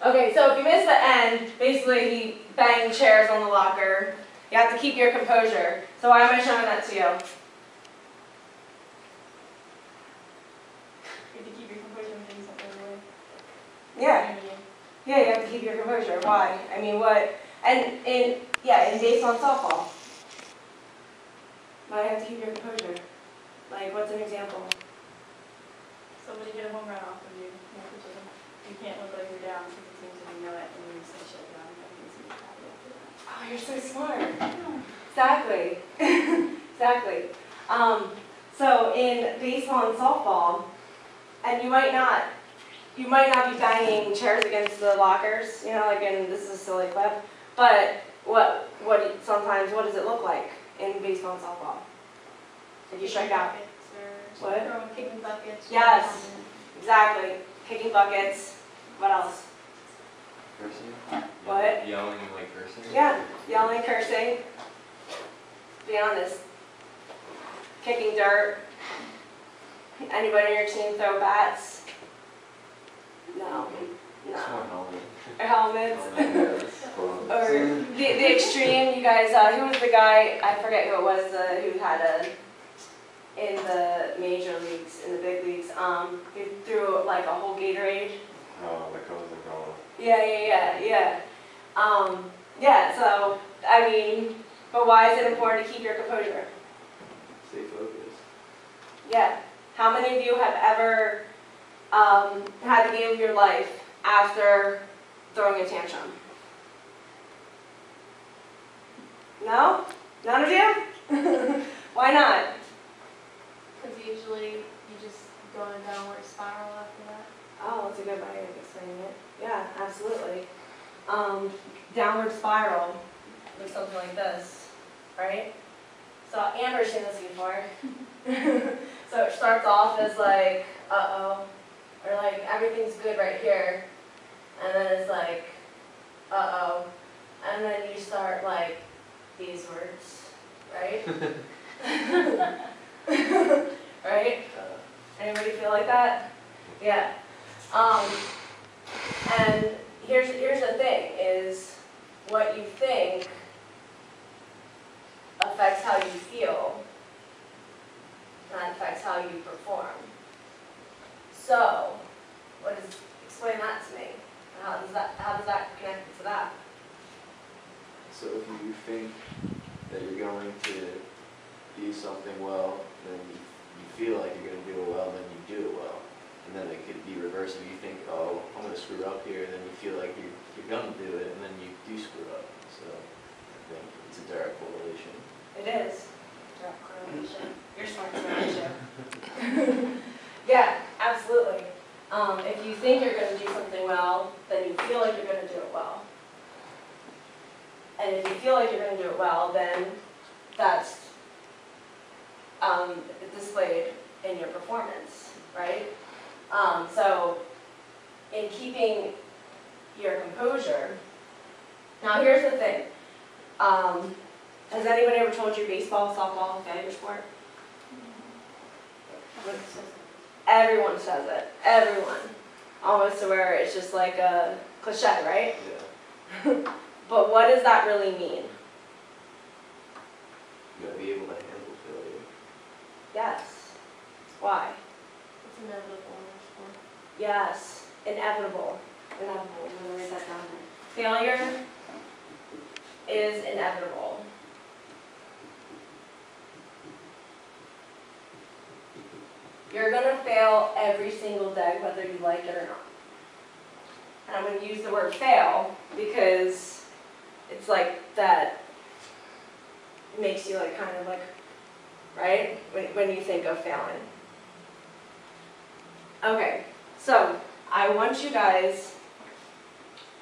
Okay, so if you miss the end, basically he banged chairs on the locker. You have to keep your composure. So why am I showing that to you? You have to keep your composure when doing something really. Yeah. Yeah, you have to keep your composure. Why? I mean, what? And in baseball and softball. Why do you have to keep your composure? Like, what's an example? Somebody hit a home run off of you. You can't look like you're down because it seems that you know it, and then you say shut down and everything seems happy after that. Oh, you're so smart. Exactly. Exactly. So in baseball and softball, and you might not be banging chairs against the lockers, you know, like this is a silly clip, but what does it look like in baseball and softball? If you strike out. What? Throwing kicking buckets. Yes. Exactly. Kicking buckets. What else? Cursing? What? Yelling and like cursing? Yeah. Yelling, cursing. Be honest. Kicking dirt. Anybody on your team throw bats? No. It's more No. helmet. Or helmets. Helmet. Or the extreme, you guys, who was the guy, I forget who it was, who had in the major leagues, in the big leagues, he threw like a whole Gatorade. Oh, that goes like all. Yeah. Yeah, so, I mean, but why is it important to keep your composure? Stay focused. Yeah. How many of you have ever had the game of your life after throwing a tantrum? No? None of you? Why not? Because usually you just go in a downward spiral after that. Oh, that's a good way of explaining it. Yeah, absolutely. Downward spiral looks something like this, right? So Amber's seen this before. So it starts off as like, uh-oh, or like everything's good right here, and then it's like, uh-oh, and then you start like these words, right? Right? Anybody feel like that? Yeah. And here's the thing, is what you think affects how you feel, and that affects how you perform. So, explain that to me. How does that connect to that? So if you think that you're going to do something well, then you feel like you're going to do it well, then you do it well. And then it could be reversed if you think, oh, I'm going to screw up here, then you feel like you're going to do it, and then you do screw up. So I think it's a direct correlation. It is. Direct correlation. You're smart correlation. Yeah, absolutely. If you think you're going to do something well, then you feel like you're going to do it well. And if you feel like you're going to do it well, then that's displayed in your performance, right? So in keeping your composure, now here's the thing. Has anybody ever told you baseball, softball, failure sport? Everyone says it. Everyone. Almost to where it's just like a cliche, right? Yeah. But what does that really mean? You got to be able to handle failure. Yes. Why? It's inevitable in our sport. Yes. Inevitable. Inevitable. I'm going to write that down there. Failure is inevitable. You're going to fail every single day, whether you like it or not. And I'm going to use the word fail because it's like that makes you like kind of like, right? When you think of failing. Okay, so I want you guys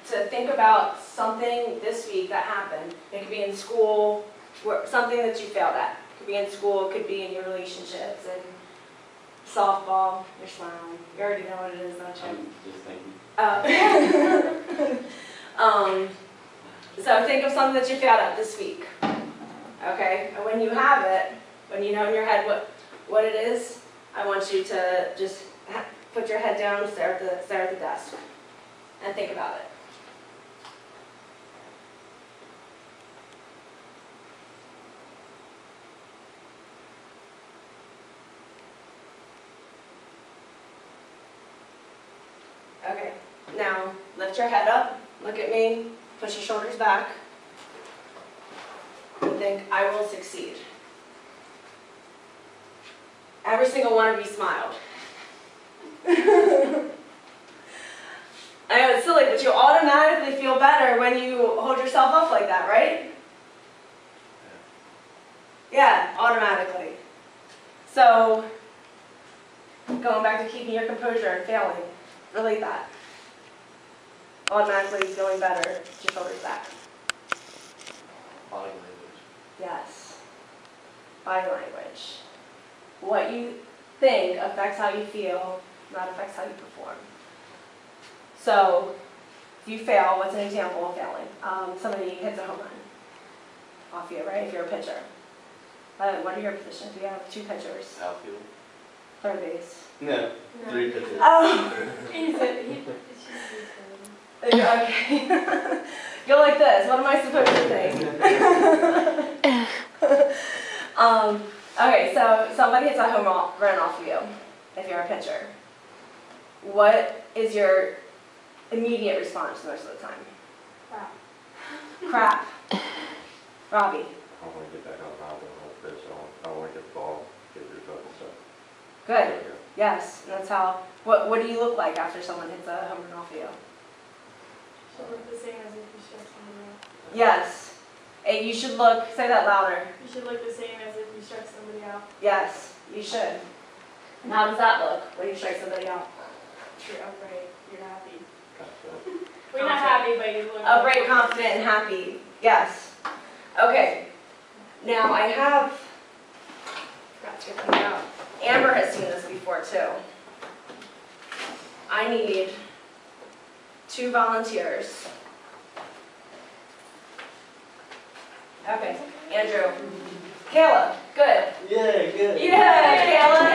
to think about something this week that happened. It could be in school, something that you failed at. It could be in school, it could be in your relationships, and softball. You're smiling. You already know what it is, don't you? I'm just thinking. So think of something that you failed at this week. Okay? And when you have it, when you know in your head what it is, I want you to just put your head down, stare at the desk. and think about it. Okay, now lift your head up, look at me, push your shoulders back, and think, I will succeed. Every single one of you smiled. I know it's silly, but you automatically feel better when you hold yourself up like that, right? Yeah, automatically. So, going back to keeping your composure and failing, relate that. Automatically feeling better, put your shoulders back. Body language. Yes. Body language. What you think affects how you feel, not affects how you perform. So, if you fail, what's an example of failing? Somebody hits a home run off you, right? If you're a pitcher. What are your positions? We have 2 pitchers. Outfield. Third base. No, 3 pitches. Oh! He's okay. You're like this. What am I supposed to think? Okay, so somebody hits a home run off of you, if you're a pitcher. What is your immediate response most of the time? Crap. Robbie. I want to get back on the mound and pitch. I want to get the ball, get refocused. So. Good. There we go. Yes, and that's how. What do you look like after someone hits a home run off of you? Should look the same as if you struck somebody out. Yes. Hey, you should look. Say that louder. You should look the same as if you struck somebody out. Yes, you should. And how does that look when you strike somebody out? You're upright. You're happy. Gotcha. We're not happy, but you look Upright, confident, and happy. Yes. Okay. Now I have. Forgot to get them out. Amber has seen this before too. I need 2 volunteers. Okay, Andrew. Kayla, good. Yeah, good. Yeah, Kayla.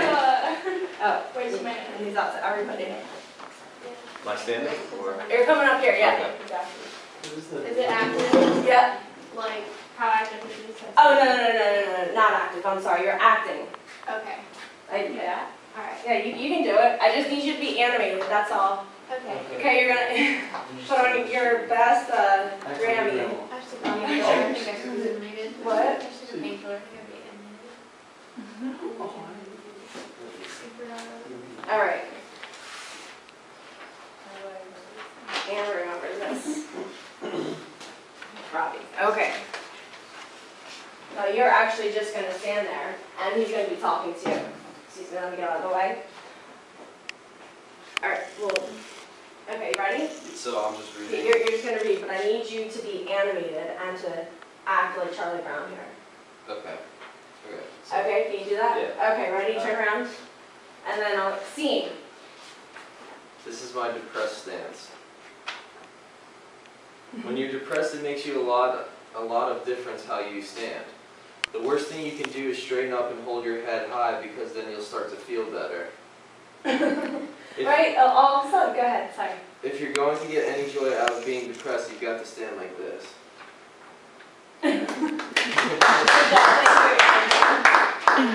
Oh, Where's your man? and he's outside. Everybody. Am I standing? Or? You're coming up here, yeah. Is it active? Yeah. Like, how active is this? Oh, no, not active. I'm sorry. You're acting. Okay. Yeah. Alright. Yeah, you can do it. I just need you to be animated. That's all. Okay. Okay, you're gonna put on your best Grammy. Actually, I think I should be animated. What? I should have paid for it. I think I'd be animated. All right. Amber remembers this. Robbie. Okay. So you're actually just gonna stand there, and he's gonna be talking to you. So he's gonna get out of the way. All right. Well. Okay. Ready? So I'm just reading. You're just gonna read, but I need you to be animated and to act like Charlie Brown here. Okay. Okay. So Okay, can you do that? Yeah. Okay, ready? Turn around. And then I'll scene. this is my depressed stance. When you're depressed, it makes you a lot of difference how you stand. The worst thing you can do is straighten up and hold your head high, because then you'll start to feel better. Right? All of a sudden, go ahead. Sorry. If you're going to get any joy out of being depressed, you've got to stand like this. Thank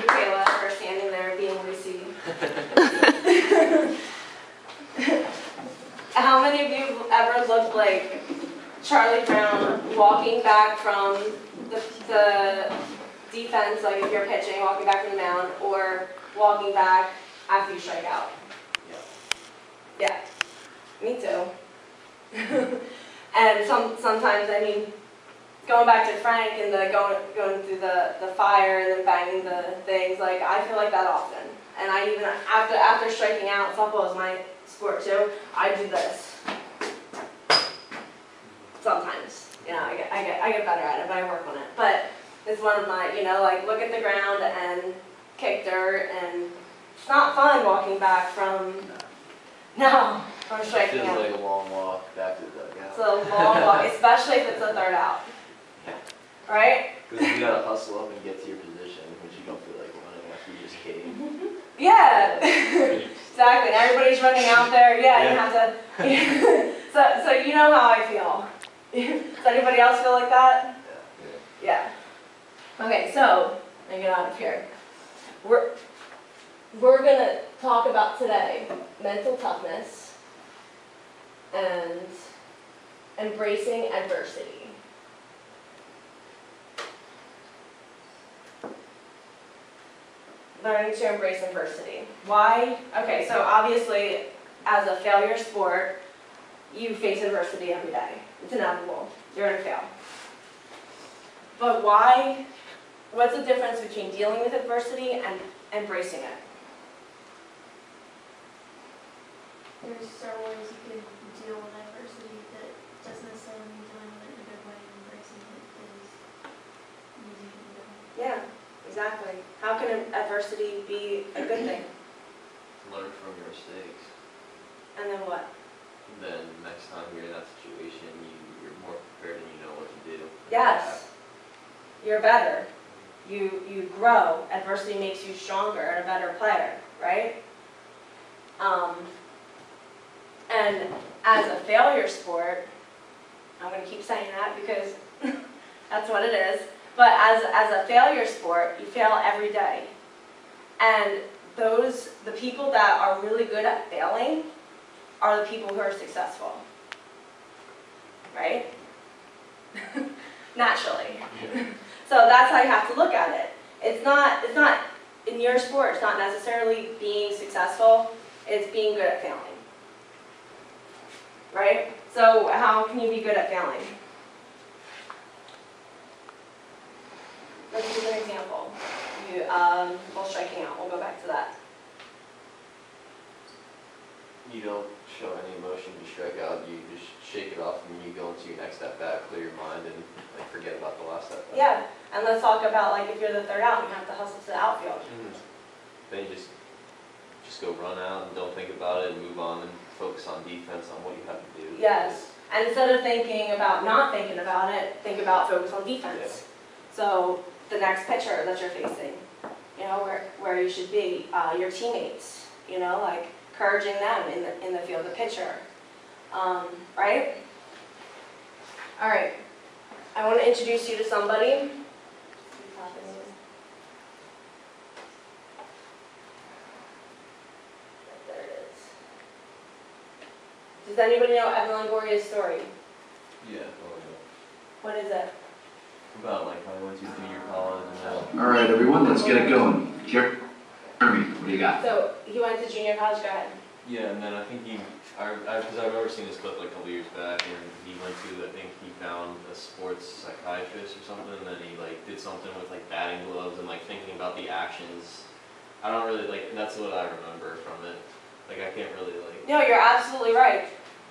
you, Kayla, for standing there being received. How many of you have ever looked like Charlie Brown walking back from the defense, like if you're pitching, walking back from the mound, or walking back after you strike out? Yeah, me too. And sometimes, I mean, going back to Frank and the going through the fire and then banging the things, like I feel like that often. And I even after striking out, softball is my sport too. I do this sometimes. You know, I get better at it, but I work on it. But it's one of my, like look at the ground and kick dirt, and it's not fun walking back from from It striking feels out. like a long walk back to the It's dugout. a long walk, especially if it's a third out. Right? Because you gotta hustle up and get to your position, which you don't feel like running after you just cave. Yeah, exactly. And everybody's running out there. Yeah, you have to. So you know how I feel. Does anybody else feel like that? Yeah. Okay, so, let me get out of here. We're gonna talk about today mental toughness and embracing adversity. Learning to embrace adversity. Why? Okay, so obviously, as a failure sport, you face adversity every day. It's inevitable. You're gonna fail. But why? What's the difference between dealing with adversity and embracing it? There's several ways you can deal with adversity that doesn't necessarily mean dealing with it in a good way, and embracing it is using it in a good way. Yeah, exactly. How can adversity be a good thing? Learn from your mistakes. And then what? Then next time you're in that situation, you're more prepared and you know what to do. Yes. You're better. You grow. Adversity makes you stronger and a better player, right? And as a failure sport, I'm going to keep saying that because that's what it is. But as a failure sport, you fail every day. And the people that are really good at failing are the people who are successful, right? Naturally. So that's how you have to look at it. It's not in your sport, it's not necessarily being successful, it's being good at failing. Right? So how can you be good at failing? Let's use an example. Well, striking out, we'll go back to that. You don't show any emotion, you strike out, you just shake it off, and you go into your next at bat, clear your mind, and like, forget about the last at bat. Yeah, and let's talk about like if you're the third out, you have to hustle to the outfield. Then you just go run out and don't think about it and move on and focus on defense, on what you have to do. Yes, and instead of thinking about not thinking about it, think about focus on defense. So the next pitcher that you're facing, you know, where you should be, your teammates, you know, like encouraging them in the field, the pitcher, right? All right, I want to introduce you to somebody. There it is. Does anybody know Evan Longoria's story? Yeah. What is it? About like how I went to junior college and All right, everyone, let's get it going. Jeremy, what do you got? So he went to junior college. Go ahead. Yeah, and then I think because I've ever seen this clip like a couple years back, and he went to, I think he found a sports psychiatrist or something, and then he like did something with like batting gloves and like thinking about the actions. I don't really like, that's what I remember from it. Like I can't really like. No, you're absolutely right.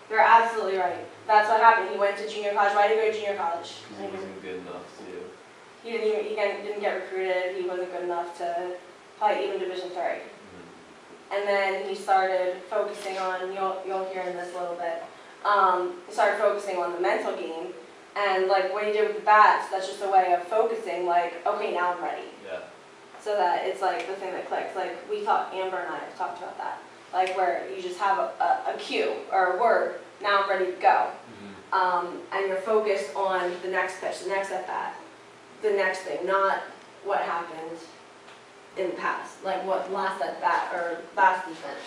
You're absolutely right. That's what happened. He went to junior college. Why did he go to junior college? Because he wasn't good enough to. He didn't get recruited. He wasn't good enough to play even Division III. And then he started focusing on, you'll hear in this a little bit, he started focusing on the mental game. And like what he did with the bats, that's just a way of focusing, like, okay, now I'm ready. Yeah. So that it's like the thing that clicks. Like Amber and I have talked about that. Like where you just have a cue or a word, now I'm ready to go. And you're focused on the next pitch, the next at bat, the next thing, not what happened in the past, like what last at bat or last defense.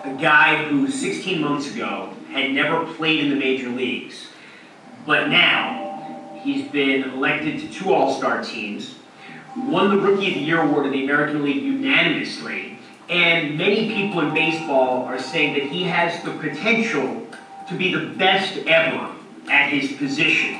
A guy who 16 months ago had never played in the major leagues, but now he's been elected to 2 All-Star teams, won the Rookie of the Year award in the American League unanimously, and many people in baseball are saying that he has the potential to be the best ever at his position.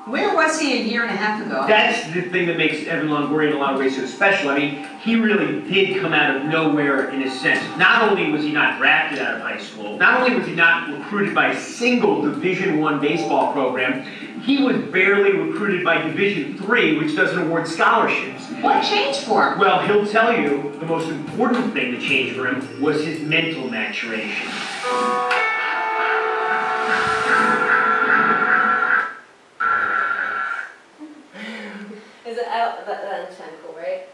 Where was he a year and a half ago? That's the thing that makes Evan Longoria in a lot of ways so special. I mean, he really did come out of nowhere in a sense. Not only was he not drafted out of high school, not only was he not recruited by a single Division I baseball program, he was barely recruited by Division III, which doesn't award scholarships. What changed for him? Well, he'll tell you the most important thing that changed for him was his mental maturation. Is it, that's kind of cool, right?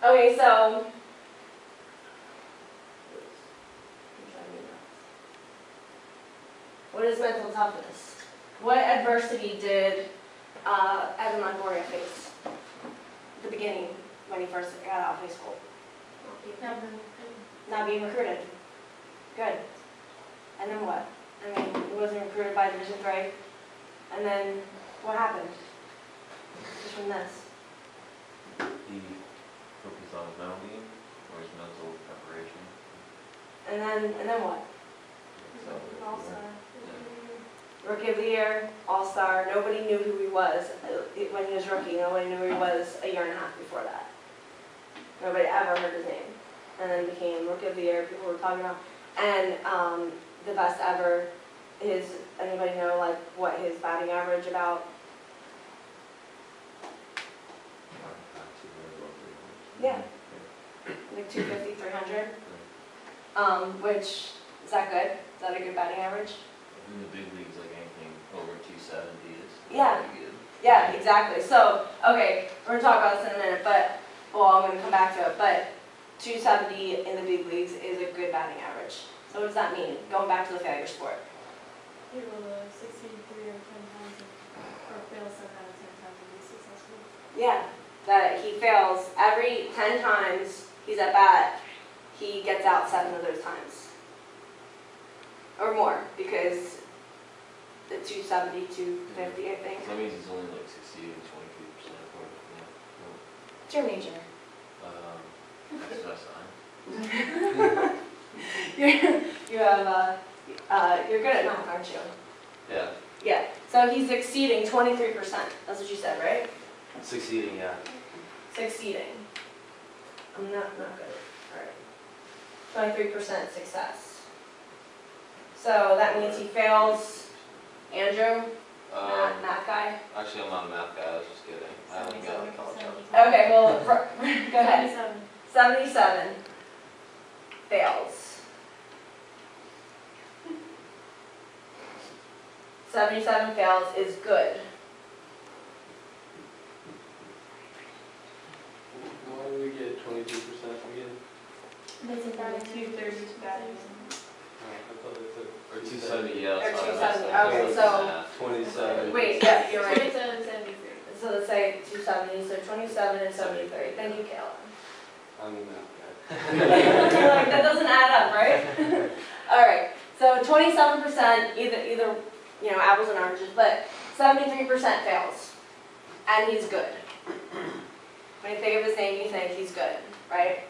Okay, so, I'm trying to What is mental toughness? What adversity did Evan Longoria face at the beginning when he first got out of high school? Not being recruited. Good. And then what? I mean, he wasn't recruited by Division III. And then what happened? Just from this. He focused on his mental game or his mental preparation. And then what? Also, Rookie of the Year, All-Star. Nobody knew who he was when he was rookie. Nobody knew who he was a year and a half before that. Nobody ever heard his name. And then became Rookie of the Year. People were talking about. And the best ever is, anybody know like what his batting average about? Yeah. Like 250, 300. Which, is that good? Is that a good batting average? In the big leagues, like anything over 270 is Yeah. pretty good. Yeah, exactly. So, okay, we're gonna talk about this in a minute, but, well, I'm gonna come back to it, but 270 in the big leagues is a good batting average. So what does that mean? Going back to the failure sport. he will succeed 3 or 10 times, or fail 7 out of 10 times and be successful. Yeah, that he fails every 10 times he's at bat, he gets out 7 of those times. Or more, because the 270, 250, I think. So that means he's only like succeeding 23% according to me. It's your major. That's what I signed. You're good at math, aren't you? Yeah, Yeah, so he's exceeding 23%, that's what you said, right? succeeding, yeah. Succeeding. I'm not good. Alright. 23% success. So that means he fails Andrew, math guy. Actually, I'm not a math guy, I was just kidding. I only got like college algebra. Okay, well, go ahead. 77. 77 fails. 77 fails is good. Why do we get 22% again? That's a batting average. 230 batting. I thought it took. Or 270, yeah, Or that's what I 270, was okay, saying. so- 27. Wait, yeah, you're right. 27, 73. So let's say 270, so 27 and 73. Thank you, Kayla. I'm the math You're like, that doesn't add up, right? All right, so 27%, either, apples and oranges, but 73% fails, and he's good. When you think of his name, you think he's good, right?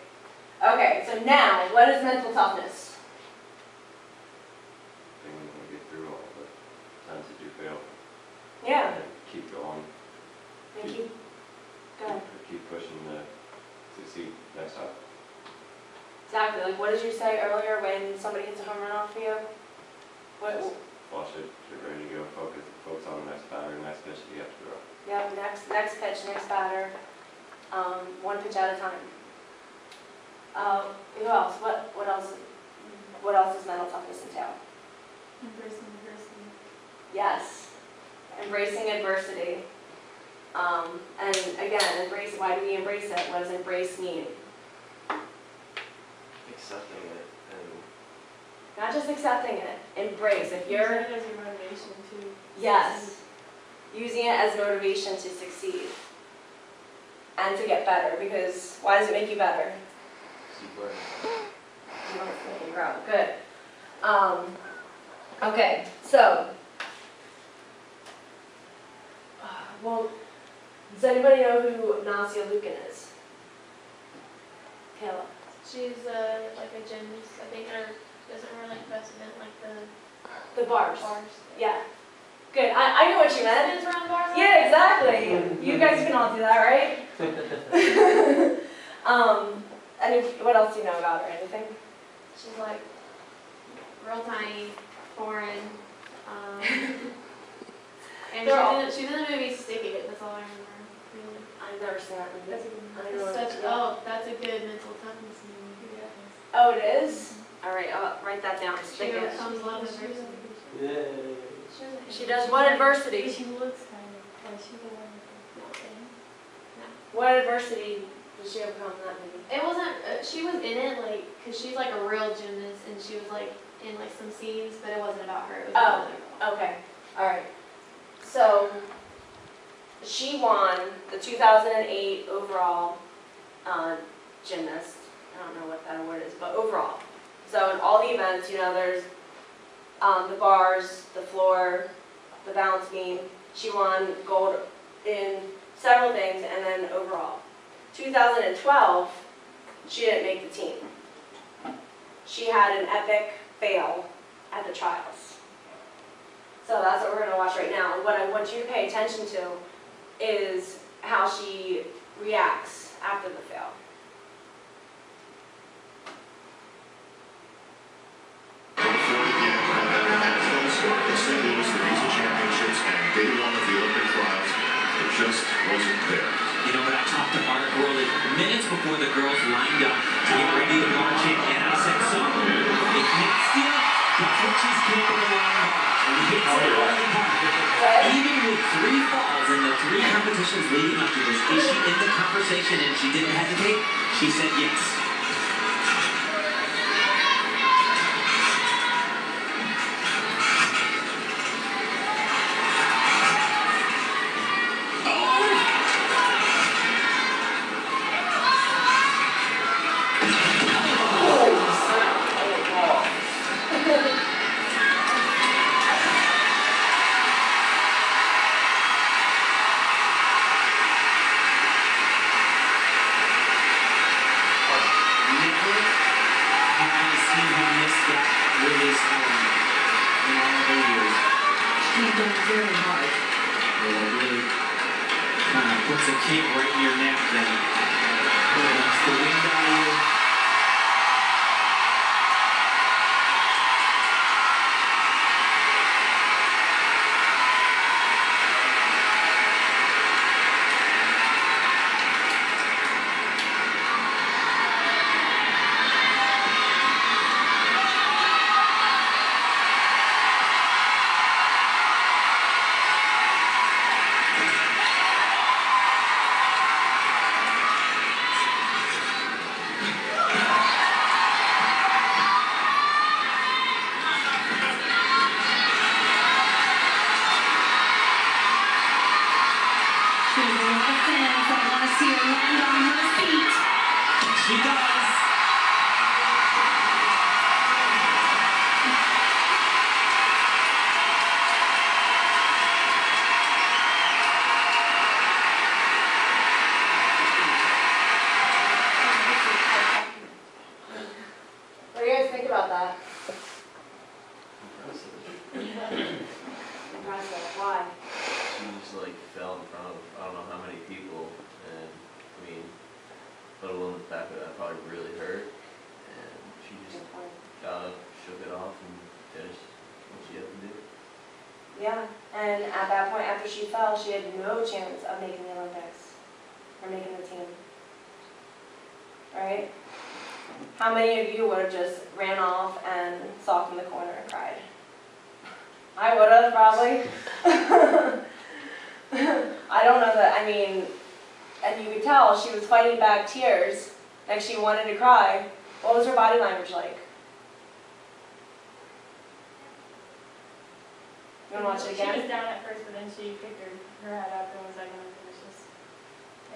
Okay, so now, what is mental toughness? Thing we want to get through all the times that you fail. Yeah, And keep going, and keep, go ahead. keep pushing to succeed next time. Exactly, like what did you say earlier when somebody hits a home run off of you? What, Flush it, you're ready to go, focus on the next batter, next pitch that you have to throw. yeah, next pitch, next batter, one pitch at a time. Who else? What else does mental toughness entail? Embracing adversity. Yes, embracing adversity. And again, embrace. Why do we embrace it? What does embrace mean? Accepting it and Not just accepting it. Embrace. If Use you're it as your motivation to. yes, using it as motivation to succeed and to get better. Because why does it make you better? keep learning. You want to make you grow. Good. Okay, so, well, does anybody know who Nasia Lukin is? Kayla. She's like a gymnast, I think, or doesn't wear like vestment like The bars. the bars. Yeah. Good. I know what you meant. It's around bars. Yeah, exactly. You guys can all do that, right? What else do you know about her? Anything? She's like real tiny, foreign. And They're all- she's in the movie Stick It. That's all I remember. Really. I've never seen that movie. That's a good I one. know That's it. such, oh, that's a good mental toughness movie. Oh, it is? All right, I'll write that down. She Stick it. overcomes a lot of adversity. Yeah. She does what adversity? She looks kind of like she's the one with nothing. What adversity did she overcome in that movie? It wasn't, she was in it like, cause she's like a real gymnast and she was like in like some scenes, but it wasn't about her, it was Oh. about another girl. Okay, all right. So she won the 2008 overall gymnast. I don't know what that award is, but overall. So in all the events, you know, there's the bars, the floor, the balance beam. She won gold in several things, and then overall. 2012, she didn't make the team. She had an epic fail at the trials. So that's what we're going to watch right now. And what I want you to pay attention to is how she reacts after the fail. In St. Louis, the Visa Championships and day one of the Olympic trials, it just wasn't there. You know, but I talked to Art Gorley minutes before the girls lined up to get ready to march in, and I said, so, if nasty enough, that's what she's capable of. And he hits it really hard. Even with 3 falls in the 3 competitions leading up to this, is she in the conversation and she didn't hesitate? She said yes. Puts a kick right in your neck, then knocks the wind out of you. She does. What do you guys think about that? Impressive. Why? She just like fell in front of I don't know how many people, and I mean, let alone the fact that probably really hurt, and she just got up, shook it off, and finished what she had to do. Yeah, and at that point, after she fell, she had no chance of making the Olympics or making the team. Right? How many of you would have just ran off and sulked in the corner and cried? I would have, probably. I don't know that, I mean, and you could tell she was fighting back tears, like she wanted to cry. What was her body language like? You want to watch it again? She was down at first, but then she picked her head up and was like, oh my goodness.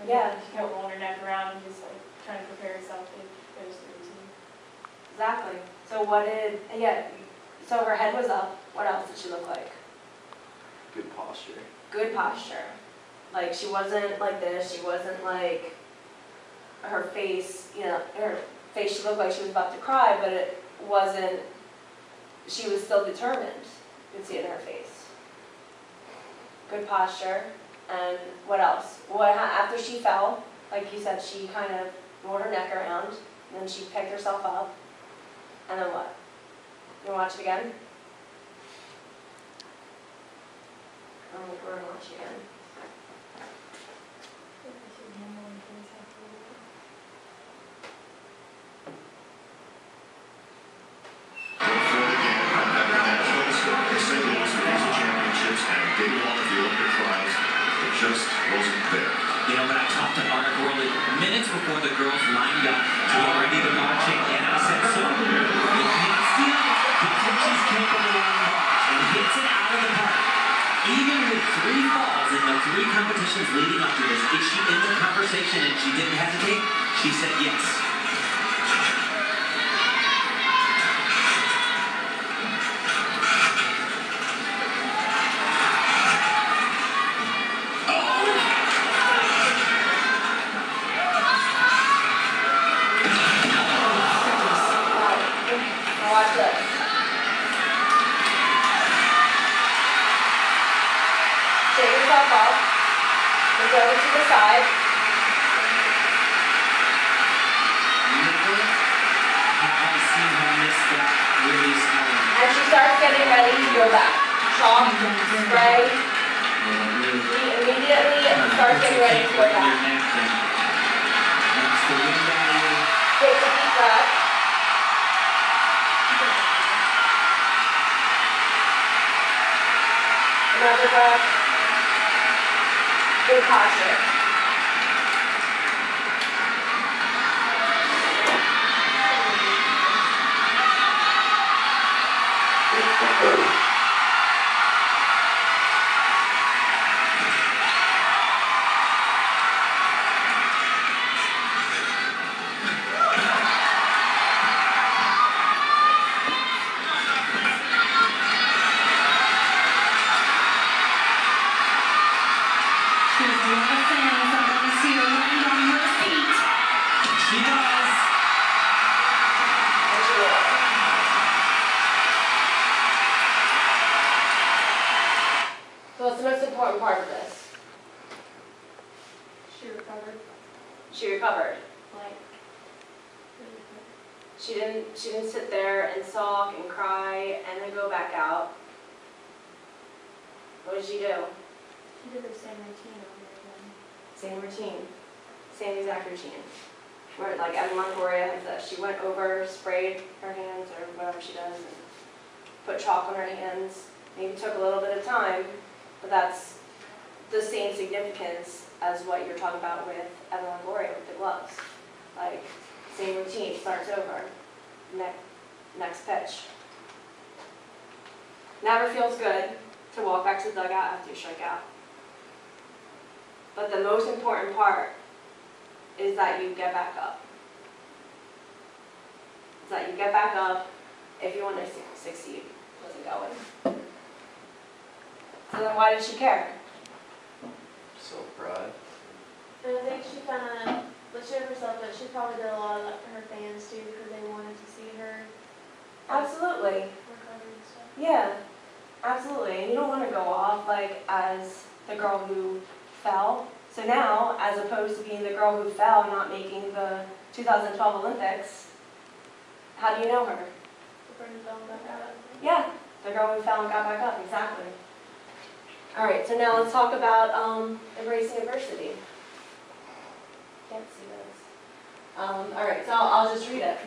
And Yeah. She kept rolling her neck around and just like trying to prepare herself to finish the routine. Exactly. So what did, yeah, so her head was up. What else did she look like? Good posture. Good posture. Like she wasn't like this, she wasn't like her face, you know, her face, she looked like she was about to cry, but it wasn't, she was still determined. You could see it in her face. Good posture. And what else? After she fell, like you said, she kind of rolled her neck around, and then she picked herself up. And then what? You want to watch it again? We're going to watch it again. St. Louis, the Visa Championships and day one of the Olympic trials, it just wasn't there. You know, but I talked to Art Gorley minutes before the girls lined up to get ready to march in, and I said, so, if nasty enough, that's from the long bars and hits it out of the park. Even with 3 falls in the 3 competitions leading up to this, is she in the conversation and she didn't hesitate? She said yes. Now watch this. Shake yourself up. Look over to the side. Never have I seen her miss that release element. And she starts getting ready to go back. Chalk, spray. She immediately starts getting ready to go back. That's the wind out of you. Take a deep breath. Another breath. Good posture. She has a lot of fans that want to see her land on her feet. She does. And she will. So what's the most important part of this? She recovered, She recovered. like, really quick. She didn't sit there and sulk and cry and then go back out. What did she do? She did the same routine on there then. Same routine. Same exact routine. Where like Evan Longoria has that. She went over, sprayed her hands or whatever she does, and put chalk on her hands. Maybe took a little bit of time, but that's the same significance as what you're talking about with Evan Longoria with the gloves. Like, same routine, starts over. Next pitch. Never feels good to walk back to the dugout after you strike out. But the most important part is that you get back up. Is that you get back up if you want to succeed. Wasn't going. So then why did she care? Self-pride. And I think she kind of, but she herself, but she probably did a lot of that for her fans too, because they wanted to see her Absolutely. recover and stuff. Yeah, absolutely. And you don't want to go off like as the girl who fell. So now, as opposed to being the girl who fell and not making the 2012 Olympics, how do you know her? The friend fell back out. Yeah, the girl who fell and got back up, exactly. All right, so now let's talk about embracing adversity. Can't see this. All right, so I'll just read it.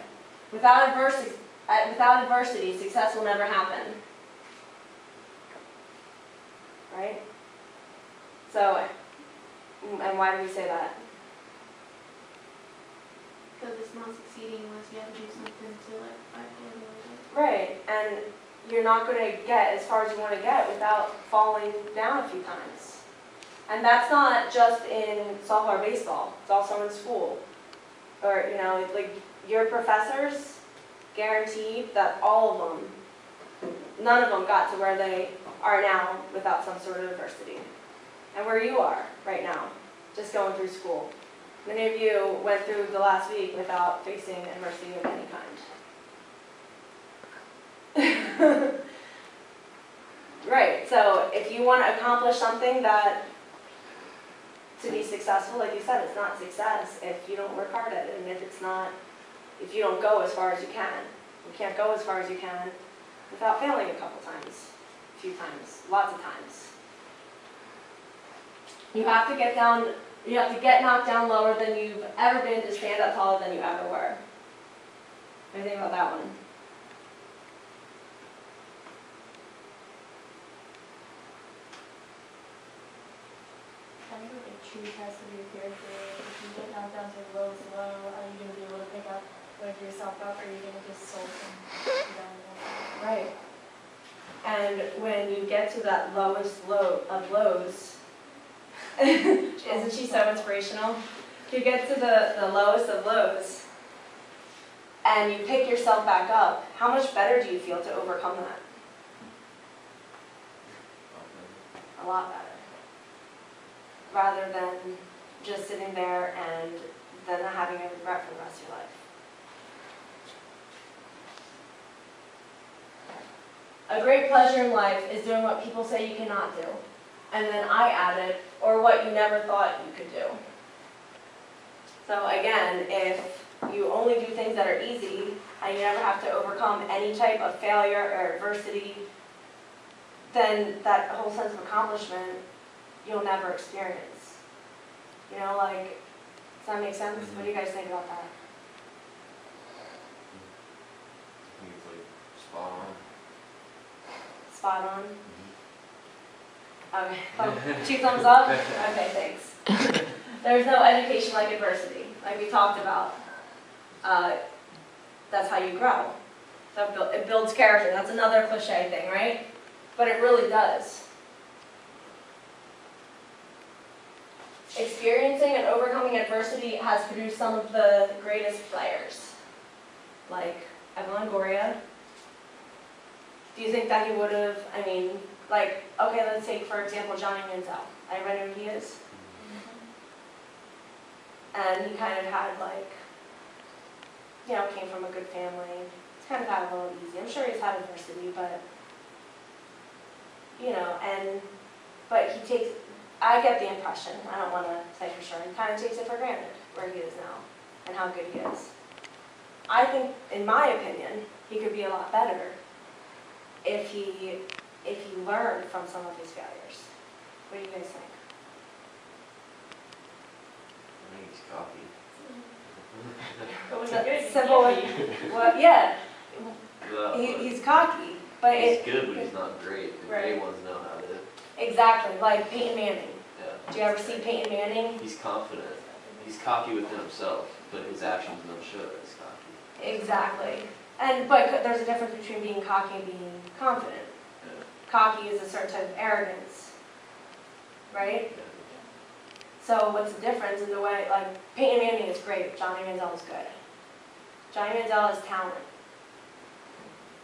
Without adversity, success will never happen. Right? So, and why do we say that? Because it's not succeeding unless you have to do something to like fight for it. Right, and you're not going to get as far as you want to get without falling down a few times. And that's not just in softball or baseball, it's also in school. Or, you know, like your professors guaranteed that all of them, none of them got to where they are now without some sort of adversity. And where you are right now, just going through school. Many of you went through the last week without facing adversity of any kind. Right, so if you want to accomplish something that, to be successful, like you said, it's not success if you don't work hard at it, and if you don't go as far as you can. You can't go as far as you can without failing a couple times, a few times, lots of times. You have to get knocked down lower than you've ever been to stand up taller than you ever were. What do you think about that one? I think like a true test of your character, if you get knocked down to the low as well, are you going to be able to pick up, yourself up, or are you going to just sulk and be down the whole time? Right. And when you get to that lowest low of lows, isn't she so inspirational? You get to the lowest of lows, and you pick yourself back up, how much better do you feel to overcome that? A lot better. Rather than just sitting there and then having a regret for the rest of your life. A great pleasure in life is doing what people say you cannot do. And then I added, or what you never thought you could do. So again, if you only do things that are easy, and you never have to overcome any type of failure or adversity, then that whole sense of accomplishment, you'll never experience. You know, like, does that make sense? What do you guys think about that? I think it's like spot on. Spot on? Okay, 2 thumbs up? Okay, thanks. There's no education like adversity, like we talked about. That's how you grow. So it builds character. That's another cliche thing, right? But it really does. Experiencing and overcoming adversity has produced some of the greatest players, like Evan Longoria. Do you think that he would have, I mean, like, okay, let's take, for example, Johnny Manziel. Everybody know who he is? And he kind of had, like, you know, came from a good family. He's kind of had a little easy. I'm sure he's had adversity, but, you know, but he takes, I get the impression, I don't want to say for sure, he kind of takes it for granted where he is now and how good he is. I think, in my opinion, he could be a lot better if he learned from some of his failures. What do you guys think? I think he's cocky. Simple. Well, yeah, Well, he's cocky, but he's good, but he's not great. The Right. great ones know how to. exactly, like Peyton Manning. Yeah. Do you ever see Peyton Manning? He's confident. He's cocky within himself, but his actions don't show that he's cocky. Exactly. But there's a difference between being cocky and being confident. Yeah. Cocky is a certain type of arrogance, right? Yeah. So what's the difference in the way, like, Peyton Manning is great, Johnny Manziel is good. Johnny Manziel has talent,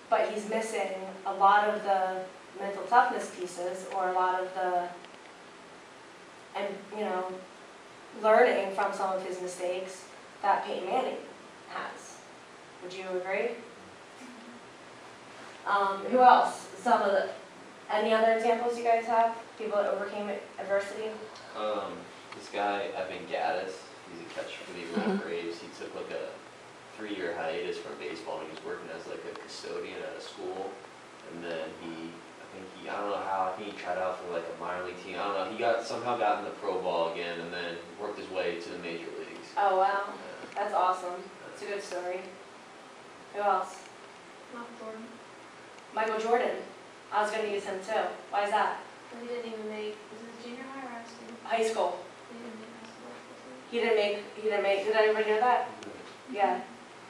but he's missing a lot of the mental toughness pieces, or a lot of the, and you know, learning from some of his mistakes that Peyton Manning has. Would you agree? Who else? Any other examples you guys have? People that overcame adversity? This guy, Evan Gaddis, he's a catcher for the Atlanta Braves. He took like a 3-year hiatus from baseball, and he was working as like a custodian at a school. And then I don't know how, I think he tried out for like a minor league team. I don't know, he somehow got in the pro ball again, and then worked his way to the major leagues. Oh wow, that's awesome. That's a good story. Who else? Michael Jordan. I was going to use him too. Why is that? But he didn't even make, was it junior high or high school? High school. He didn't make high school. He didn't make, did anybody know that? Yeah.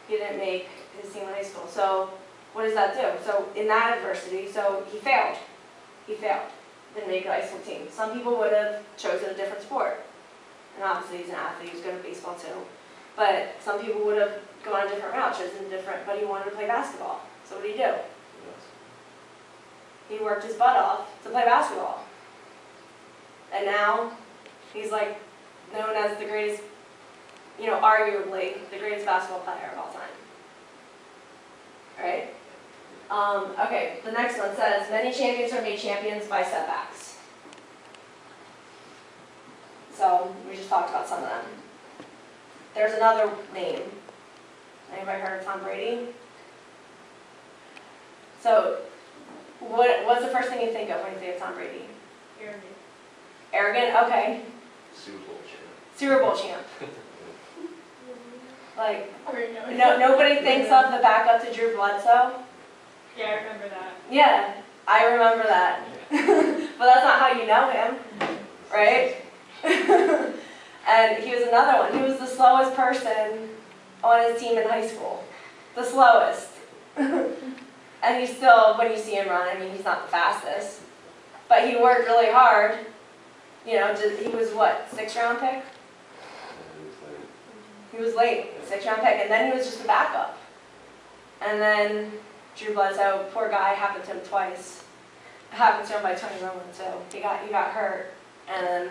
He didn't make his team in high school. So what does that do? So in that adversity, so he failed. He failed. Didn't make a high school team. Some people would have chosen a different sport. And obviously he's an athlete, he's good at baseball too. But some people would have gone a different route, chosen a different, but he wanted to play basketball. So what did he do? He worked his butt off to play basketball. And now he's like known as the greatest, you know, arguably the greatest basketball player of all time. Right? Okay, the next one says, many champions are made champions by setbacks. So we just talked about some of them. There's another name. Anybody heard of Tom Brady? So what's the first thing you think of when you think of Tom Brady? Arrogant. Arrogant? Okay. Super Bowl champ. Super Bowl champ. Like, No. nobody thinks of the backup to Drew Bledsoe. Yeah, I remember that. Yeah, I remember that. But that's not how you know him, right? And he was another one. He was the slowest person on his team in high school. The slowest. And he's still, when you see him run, I mean, he's not the fastest, but he worked really hard. You know, he was what, 6th round pick? He was late, 6th round pick, and then he was just a backup. And then Drew Bledsoe, poor guy, happened to him twice. It happened to him by Tony Romo too. He got hurt, and then,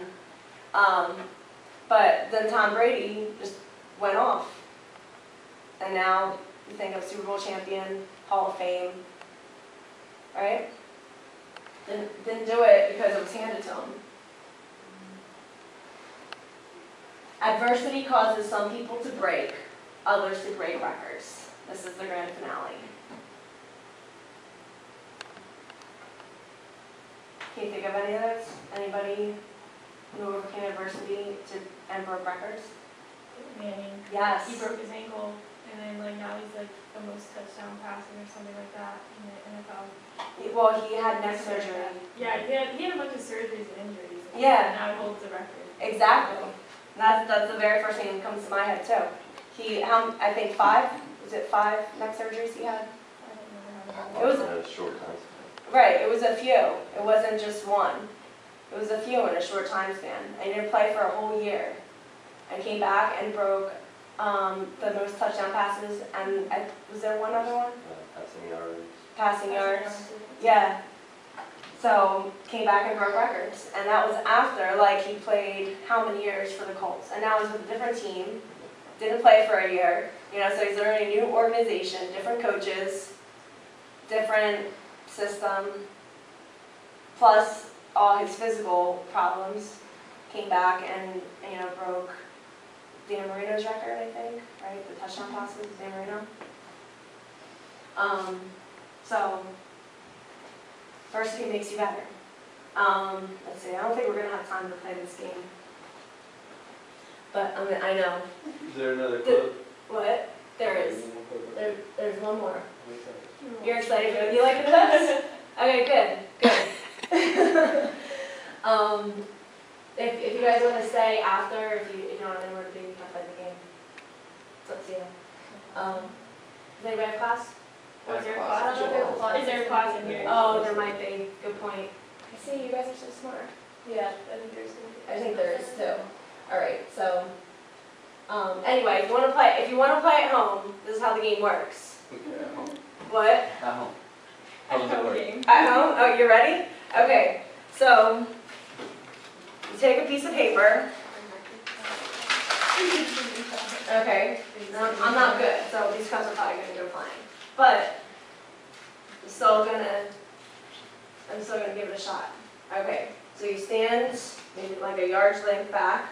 but then Tom Brady just went off. And now you think of Super Bowl champion, Hall of Fame, right? Didn't do it because it was handed to him. Adversity causes some people to break, others to break records. This is the grand finale. Can you think of any of those? Anybody who overcame adversity and broke records? Manning. Yes. He broke his ankle, and then like now he's like the most touchdown passing or something like that in the NFL. Well, he had neck surgery. Yeah, he had a bunch of surgeries and injuries. Yeah. And now he holds the record. Exactly. That's the very first thing that comes to my head too. I think 5. Was it 5 neck surgeries he had? I don't remember how It was a short time. right. It was a few. It wasn't just one. It was a few in a short time span. And he didn't play for a whole year, and came back and broke the most touchdown passes. And was there one other one? Passing yards. Passing yards. Yeah. So came back and broke records, and that was after like he played how many years for the Colts, and now he's with a different team. Didn't play for a year, you know, so he's learning a new organization, different coaches, different system, plus all his physical problems. Came back and, you know, broke Dan Marino's record, I think, right? The touchdown passes, Dan Marino. So, adversity makes you better. Let's see, I don't think we're gonna have time to play this game. But I know. Is there another club? What? There is. There's one more. You're excited for it? You like the clips? Okay, good. If you guys want to stay after, if you don't have anywhere to be, you can play the game. It's up to you. Does anybody have class? Was there a I don't know if there's a class. Is there a class in here? Oh, there might be. Good point. I see, you guys are so smart. Yeah, I think there's gonna be. I think there is too. All right, so, anyway, if you want to play at home, this is how the game works. Okay, at home. What? At home. How does it work? At home? Oh, you're ready? Okay, so, you take a piece of paper. Okay, I'm not good, so these cups are probably gonna go flying. But, I'm still gonna give it a shot. Okay, so you stand maybe like a yard's length back,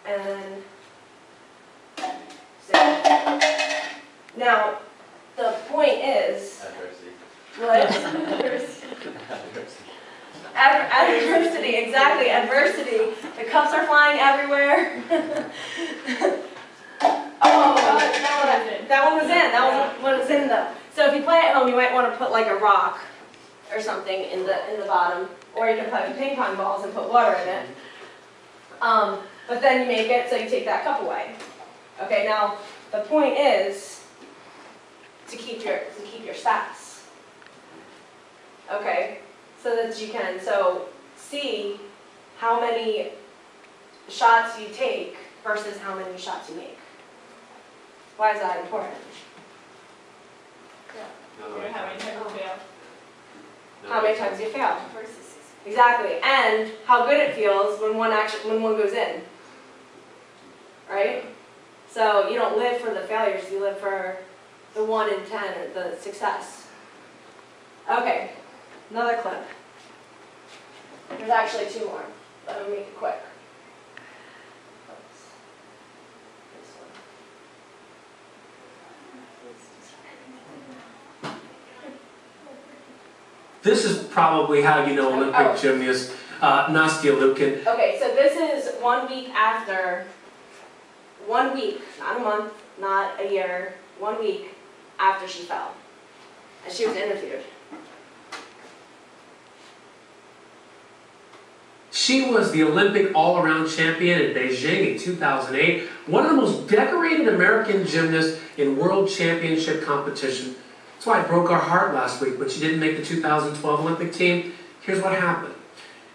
and then sit. Now, the point is, Adversity. what? Adversity. Adversity, exactly, adversity. The cups are flying everywhere. That one was in though. So if you play at home, you might want to put like a rock or something in the bottom, or you can put ping pong balls and put water in it. But then you make it so you take that cup away. Okay, now the point is to keep your stats. Okay, so that you can see how many shots you take versus how many shots you make. Why is that important? How many times you fail? How many times you fail? Exactly, and how good it feels when one goes in. Right? So you don't live for the failures, you live for the 1 in 10, the success. Okay, another clip. There's actually 2 more. Let me make it quick. This one. This is probably how you know Olympic gymnast Nastya Lipkin. Okay, so this is 1 week after, 1 week, not a month, not a year, 1 week after she fell. And she was interviewed. She was the Olympic all-around champion in Beijing in 2008, one of the most decorated American gymnasts in world championship competition. That's why it broke our heart last week when she didn't make the 2012 Olympic team. Here's what happened.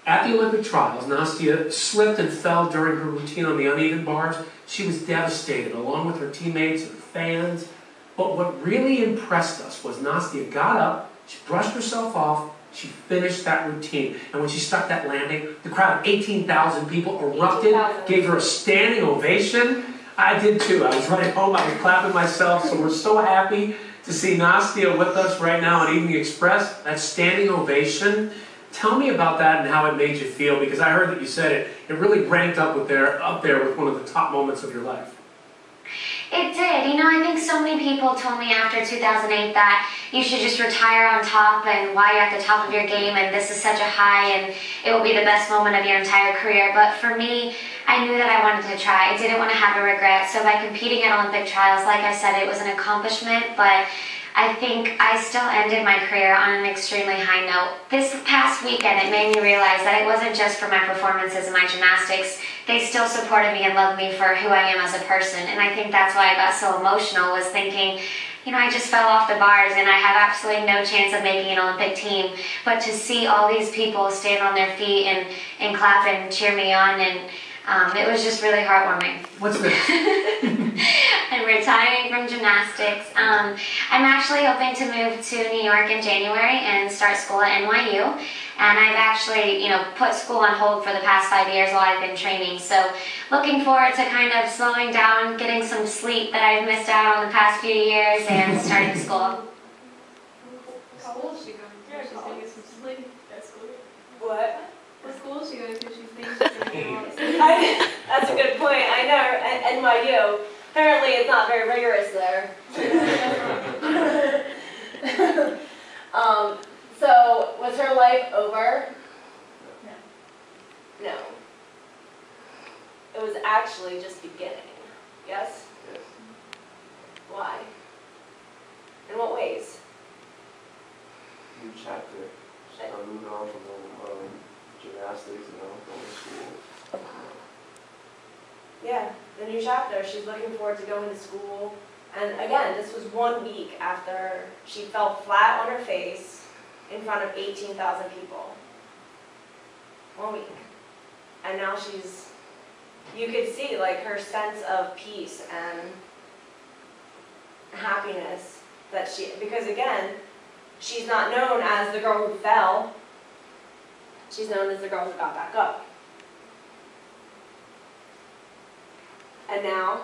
At the Olympic trials, Nastia slipped and fell during her routine on the uneven bars. She was devastated, along with her teammates and fans. But what really impressed us was Nastia got up, she brushed herself off, she finished that routine. And when she stuck that landing, the crowd of 18,000 people erupted, 18,000. gave her a standing ovation. I did too. I was running home, I was clapping myself, so we're so happy to see Nastia with us right now on Evening Express. That standing ovation. Tell me about that and how it made you feel, because I heard that you said it really ranked up there with one of the top moments of your life. It did. You know, I think so many people told me after 2008 that you should just retire on top and while you're at the top of your game and this is such a high and it will be the best moment of your entire career. But for me, I knew that I wanted to try. I didn't want to have a regret. So by competing at Olympic trials, like I said, it was an accomplishment, but I think I still ended my career on an extremely high note. This past weekend, it made me realize that it wasn't just for my performances in my gymnastics. They still supported me and loved me for who I am as a person. And I think that's why I got so emotional, was thinking, you know, I just fell off the bars and I have absolutely no chance of making an Olympic team. But to see all these people stand on their feet and clap and cheer me on, and it was just really heartwarming. What's next? I'm retiring from gymnastics. I'm actually hoping to move to New York in January and start school at NYU. And I've actually, put school on hold for the past 5 years while I've been training. So looking forward to kind of slowing down, getting some sleep that I've missed out on the past few years, and starting school. What school is she going to? She's going to get some sleep at school. What? What school is she going to? She thinks she's going to get a lot of sleep. That's a good point. I know, at NYU, apparently it's not very rigorous there. So, was her life over? No. It was actually just beginning. Yes? Yes. Why? In what ways? New chapter. Start moving on from the gymnastics, going to school. Yeah, the new chapter. She's looking forward to going to school. And again, this was 1 week after she fell flat on her face in front of 18,000 people. 1 week. And now you could see like her sense of peace and happiness that because again, she's not known as the girl who fell. She's known as the girl who got back up. And now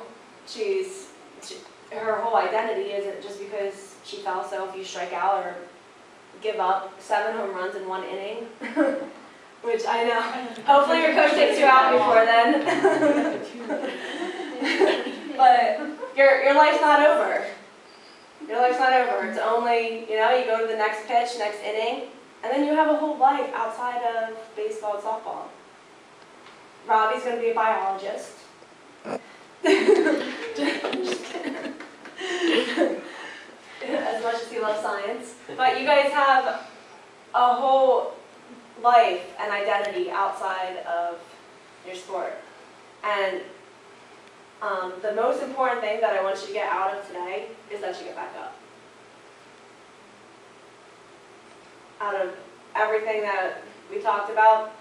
her whole identity isn't just because she fell, so if you strike out or give up 7 home runs in 1 inning, which I know, hopefully your coach takes you out before then. But your life's not over. Your life's not over. It's only, you go to the next pitch, next inning, and then you have a whole life outside of baseball and softball. Robbie's going to be a biologist. As much as he loves science. But you guys have a whole life and identity outside of your sport. And the most important thing that I want you to get out of today is that you get back up. Out of everything that we talked about,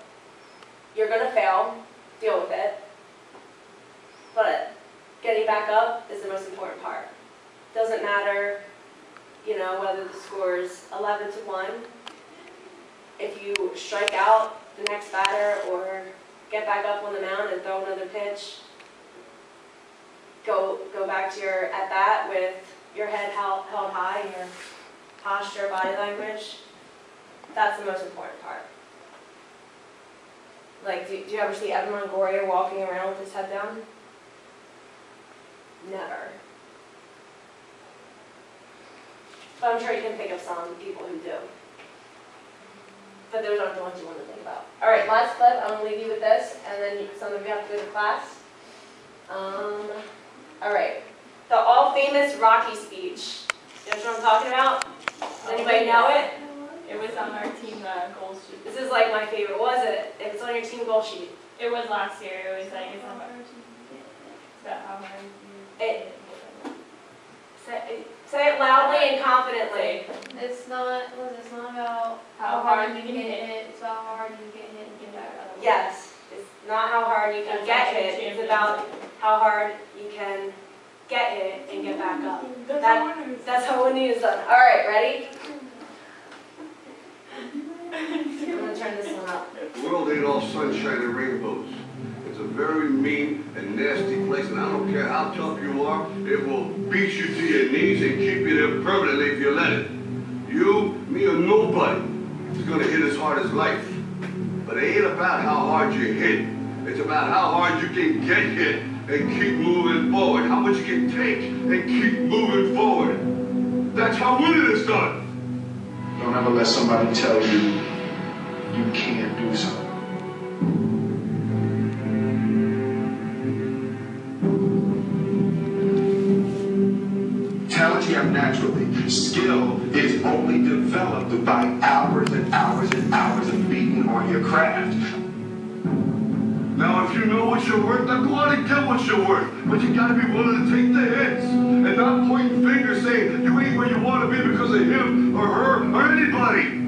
you're going to fail, deal with it. But getting back up is the most important part. Doesn't matter, whether the score is 11-1. If you strike out the next batter or get back up on the mound and throw another pitch, go back to your at bat with your head held high, your posture, body language. That's the most important part. Like, do you ever see Evan Longoria walking around with his head down? Never. But I'm sure you can think of some people who do. But those aren't the ones you want to think about. All right, last clip. I'm going to leave you with this, and then some of you have to go to class. All right. The all-famous Rocky speech. You know what I'm talking about? Does anybody know it? It was on our team goal sheet. This is like my favorite. What was it? It was on your team goal sheet. It was last year. It was like, it's about how hard you It Say it loudly and confidently. It's not about how hard you can hit, it's about how hard you can get hit and get back up. Yes, it's not how hard you can get hit, it's about how hard you can get hit and get back up. That's how winning is done. All right, ready? I'm gonna turn this one up. The world ain't all sunshine and rainbows. It's a very mean and nasty place, and I don't care how tough you are, it will beat you to your knees and keep you there permanently if you let it. You, me, or nobody is gonna hit as hard as life. But it ain't about how hard you hit. It's about how hard you can get hit and keep moving forward. How much you can take and keep moving forward. That's how winning is done. Don't ever let somebody tell you you can't do something. Talent you have naturally. Skill is only developed by hours and hours and hours of beating on your craft. Now, if you know what you're worth, then go out and get what you're worth. But you gotta be willing to take the hits and not pointing fingers saying you ain't where you want to be because of him or her or anybody.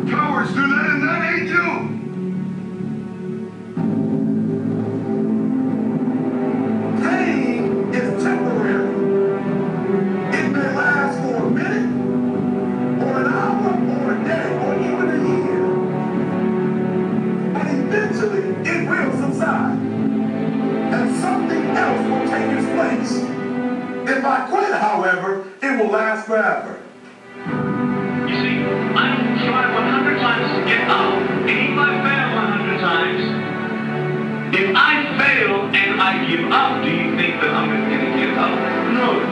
Cowards do that, and that ain't you. Pain is temporary. It may last for a minute, or an hour, or a day, or even a year. And eventually, it will subside. And something else will take its place. If I quit, however, it will last forever. You see, I've tried 100 times to get up, and if I fail 100 times, if I fail and I give up, do you think that I'm going to get up? No.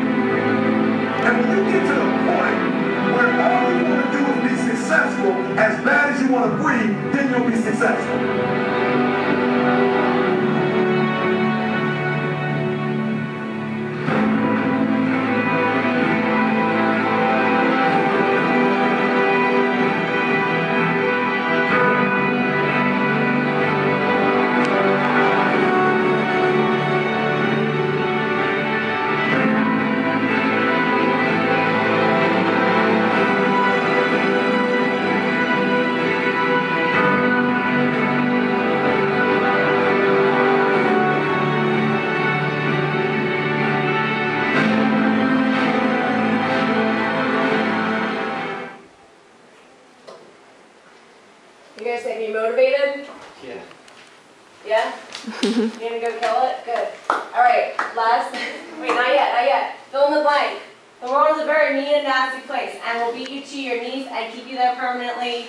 And when you get to the point where all you want to do is be successful, as bad as you want to breathe, then you'll be successful. You guys think me motivated? Yeah. Yeah? You gonna go kill it? Good. All right, last, wait, not yet. Fill in the blank. The world is a very mean and nasty place and will beat you to your knees and keep you there permanently.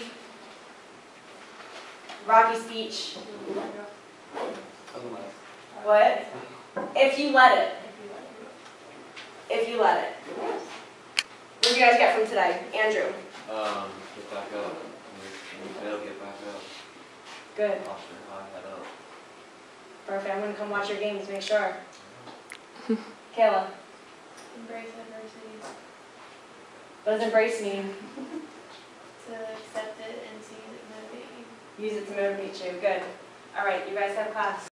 Rocky speech. What? If you let it. If you let it. What did you guys get from today? Andrew? Get back up. When you fail, get back up. Good. Posture high, head up. Perfect. I'm going to come watch your games, make sure. Kayla? Embrace adversity, What does embrace mean? to accept it and to use it to motivate you. Use it to motivate you. Good. All right, you guys have class.